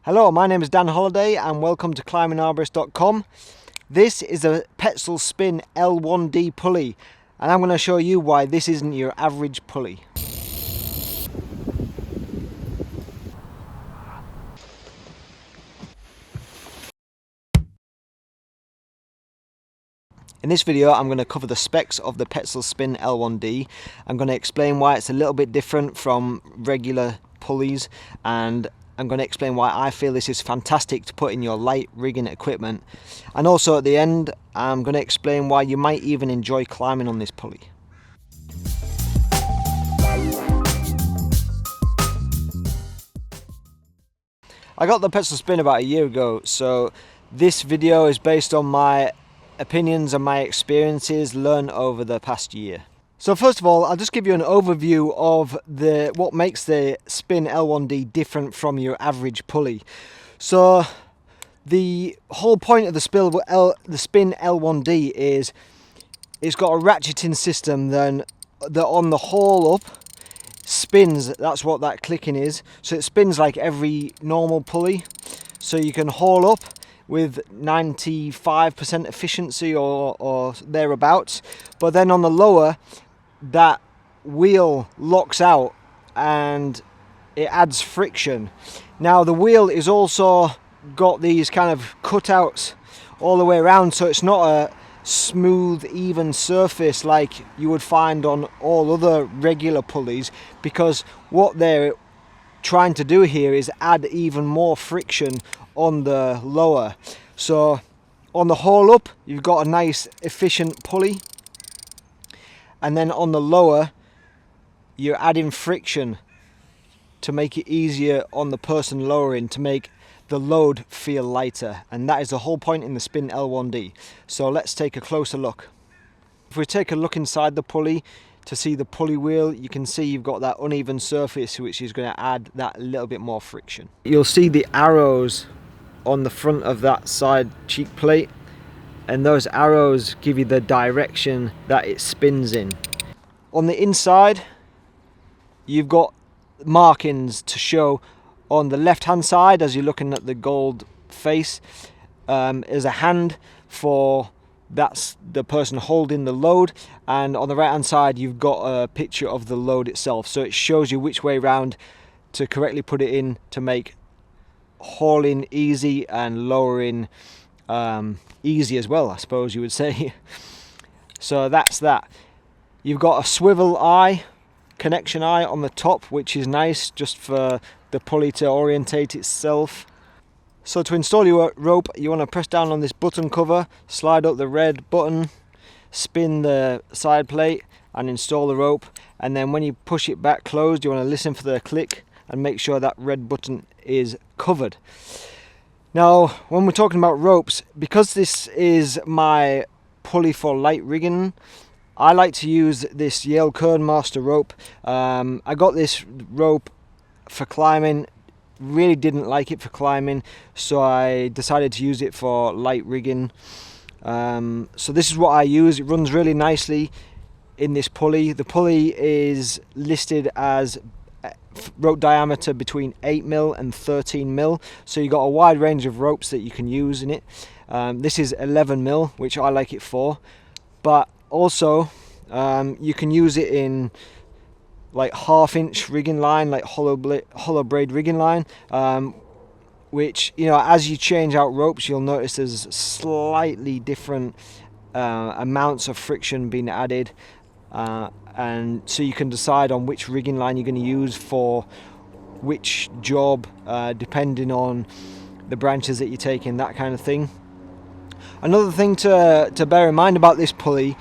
Hello, my name is Dan Holliday and welcome to climbingarborist.com. This is a Petzl Spin L1D pulley and I'm going to show you why this isn't your average pulley. In this video I'm going to cover the specs of the Petzl Spin L1D. I'm going to explain why it's a little bit different from regular pulleys, and I'm going to explain why I feel this is fantastic to put in your light rigging equipment. And also at the end I'm going to explain why you might even enjoy climbing on this pulley. I got the Petzl Spin about a year ago, so this video is based on my opinions and my experiences learned over the past year. So first of all, I'll just give you an overview of what makes the Spin L1D different from your average pulley. So the whole point of the Spin L1D is it's got a ratcheting system that on the haul up spins. That's what that clicking is. So it spins like every normal pulley. So you can haul up with 95% efficiency or thereabouts, but then on the lower that wheel locks out and it adds friction. Now the wheel is also got these kind of cutouts all the way around, so it's not a smooth even surface like you would find on all other regular pulleys, because what they're trying to do here is add even more friction on the lower. So on the haul up you've got a nice efficient pulley, and then on the lower you're adding friction to make it easier on the person lowering, to make the load feel lighter, and that is the whole point in the Spin L1D. So let's take a closer look. If we take a look inside the pulley to see the pulley wheel, you can see you've got that uneven surface which is going to add that little bit more friction. You'll see the arrows on the front of that side cheek plate, and those arrows give you the direction that it spins in. On the inside you've got markings to show. On the left hand side, as you're looking at the gold face, is a hand for that's the person holding the load, and on the right hand side you've got a picture of the load itself, so it shows you which way round to correctly put it in to make hauling easy and lowering easy as well, I suppose you would say. So that's that. You've got a swivel eye, connection eye on the top, which is nice just for the pulley to orientate itself. So to install your rope, you want to press down on this button cover, slide up the red button, spin the side plate and install the rope, and then when you push it back closed you want to listen for the click and make sure that red button is covered. Now when we're talking about ropes, because this is my pulley for light rigging, I like to use this Yale Kernmaster rope. I got this rope for climbing, really didn't like it for climbing, so I decided to use it for light rigging. So this is what I use. It runs really nicely in this pulley. The pulley is listed as rope diameter between 8mm and 13mm, so you've got a wide range of ropes that you can use in it. This is 11mm, which I like it for, but also you can use it in like 1/2 inch rigging line, like hollow braid rigging line, which, you know, as you change out ropes you'll notice there's slightly different amounts of friction being added, and so you can decide on which rigging line you're going to use for which job, depending on the branches that you're taking, that kind of thing. Another thing to bear in mind about this pulley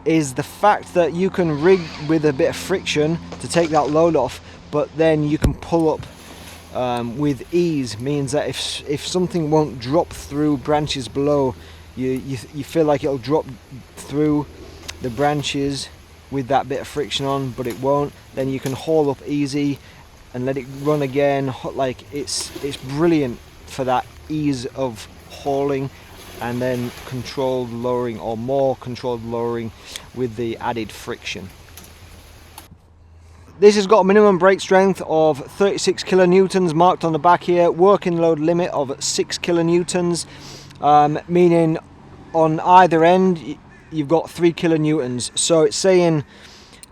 is the fact that you can rig with a bit of friction to take that load off, but then you can pull up with ease. Means that if something won't drop through branches below, you feel like it'll drop through the branches with that bit of friction on, but it won't. Then you can haul up easy and let it run again. Like it's brilliant for that ease of hauling, and then controlled lowering, or more controlled lowering with the added friction. this has got a minimum brake strength of 36 kilonewtons marked on the back here, working load limit of 6 kilonewtons, meaning on either end you've got 3 kilonewtons. So it's saying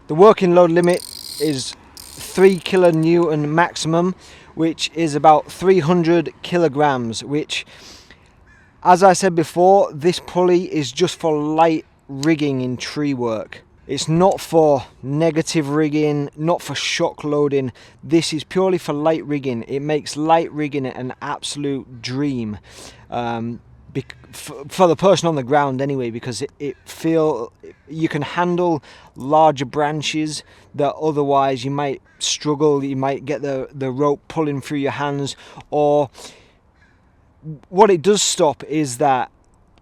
the working load limit is 3 kilonewton maximum, which is about 300 kilograms, which, as I said before, this pulley is just for light rigging in tree work. It's not for negative rigging, not for shock loading. This is purely for light rigging. It makes light rigging an absolute dream. For the person on the ground anyway, because you can handle larger branches that otherwise you might struggle. You might get the rope pulling through your hands, or what it does stop is that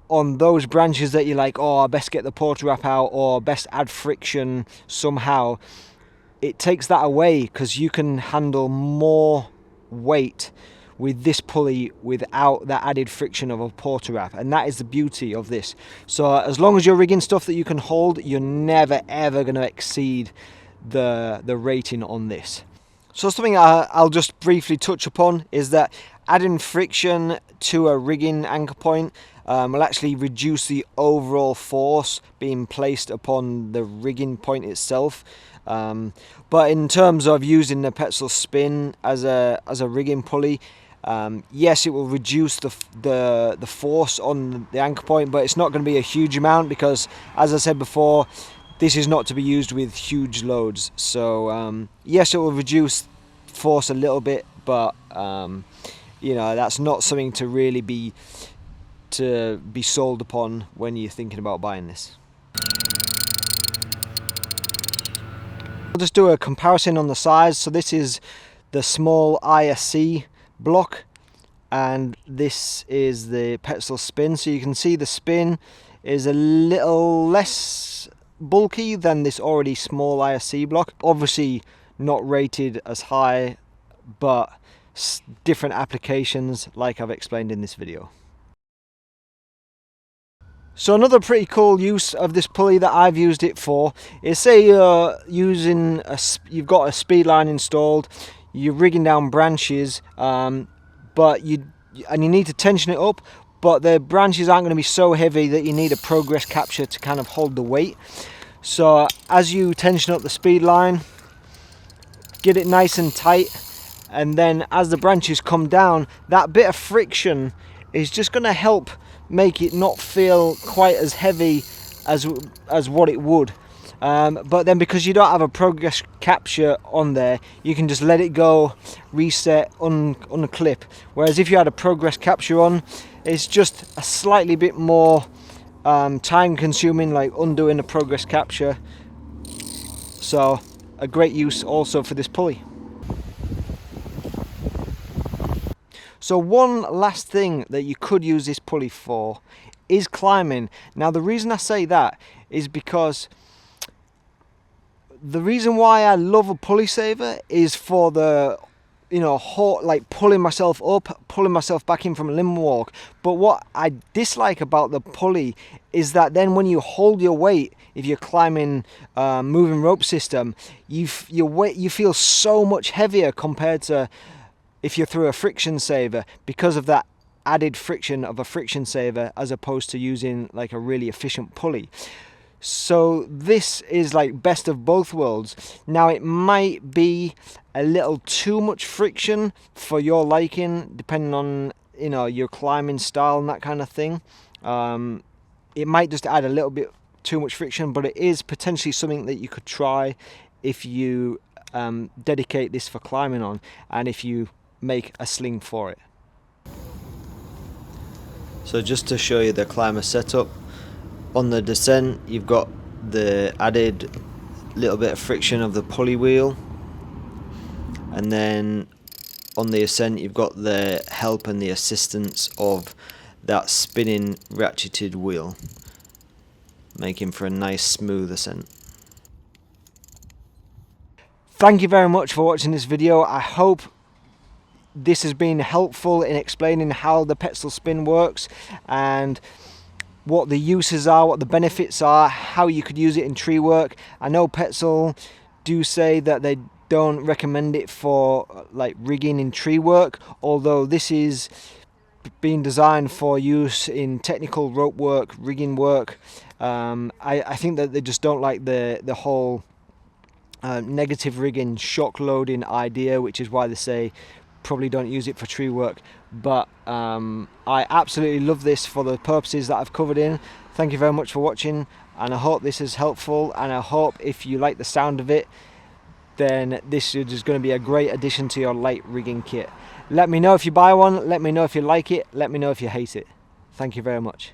on those branches that you're like, oh, I best get the porter wrap out or best add friction somehow, it takes that away because you can handle more weight with this pulley without that added friction of a porter wrap, and that is the beauty of this. So as long as you're rigging stuff that you can hold, you're never ever going to exceed the rating on this. So something I'll just briefly touch upon is that adding friction to a rigging anchor point will actually reduce the overall force being placed upon the rigging point itself. But in terms of using the Petzl Spin as a rigging pulley, yes, it will reduce the force on the anchor point, but it's not going to be a huge amount because, as I said before, this is not to be used with huge loads. So yes, it will reduce force a little bit, but you know, that's not something to really be sold upon when you're thinking about buying this. I'll just do a comparison on the size. So this is the small ISC block and this is the Petzl Spin. So you can see the Spin is a little less bulky than this already small ISC block. Obviously not rated as high, but different applications like I've explained in this video. So another pretty cool use of this pulley that I've used it for is, say you're using you've got a speed line installed, you're rigging down branches, but you need to tension it up, but the branches aren't going to be so heavy that you need a progress capture to kind of hold the weight. So as you tension up the speed line, get it nice and tight, and then as the branches come down, that bit of friction is just going to help make it not feel quite as heavy as what it would. But then because you don't have a progress capture on there, you can just let it go, reset, unclip. Whereas if you had a progress capture on, it's just a slightly bit more time consuming, like undoing the progress capture. So a great use also for this pulley. So one last thing that you could use this pulley for is climbing. Now the reason I say that is because the reason why I love a pulley saver is for the, you know, like pulling myself up, pulling myself back in from a limb walk. But what I dislike about the pulley is that then when you hold your weight, if you're climbing moving rope system, you feel so much heavier compared to if you're through a friction saver, because of that added friction of a friction saver as opposed to using like a really efficient pulley. So this is like best of both worlds. Now it might be a little too much friction for your liking, depending on, you know, your climbing style and that kind of thing. It might just add a little bit too much friction, but it is potentially something that you could try if you dedicate this for climbing on, and if you make a sling for it. So just to show you the climber setup, on the descent you've got the added little bit of friction of the pulley wheel, and then on the ascent you've got the help and the assistance of that spinning ratcheted wheel, making for a nice smooth ascent. Thank you very much for watching this video. I hope this has been helpful in explaining how the Petzl Spin works and what the uses are, what the benefits are, how you could use it in tree work. I know Petzl do say that they don't recommend it for like rigging in tree work, although this is being designed for use in technical rope work, rigging work. I think that they just don't like the whole negative rigging, shock loading idea, which is why they say probably don't use it for tree work. But I absolutely love this for the purposes that I've covered in. Thank you very much for watching, and I hope this is helpful, and I hope if you like the sound of it, then this is going to be a great addition to your light rigging kit. Let me know if you buy one, let me know if you like it, let me know if you hate it. Thank you very much.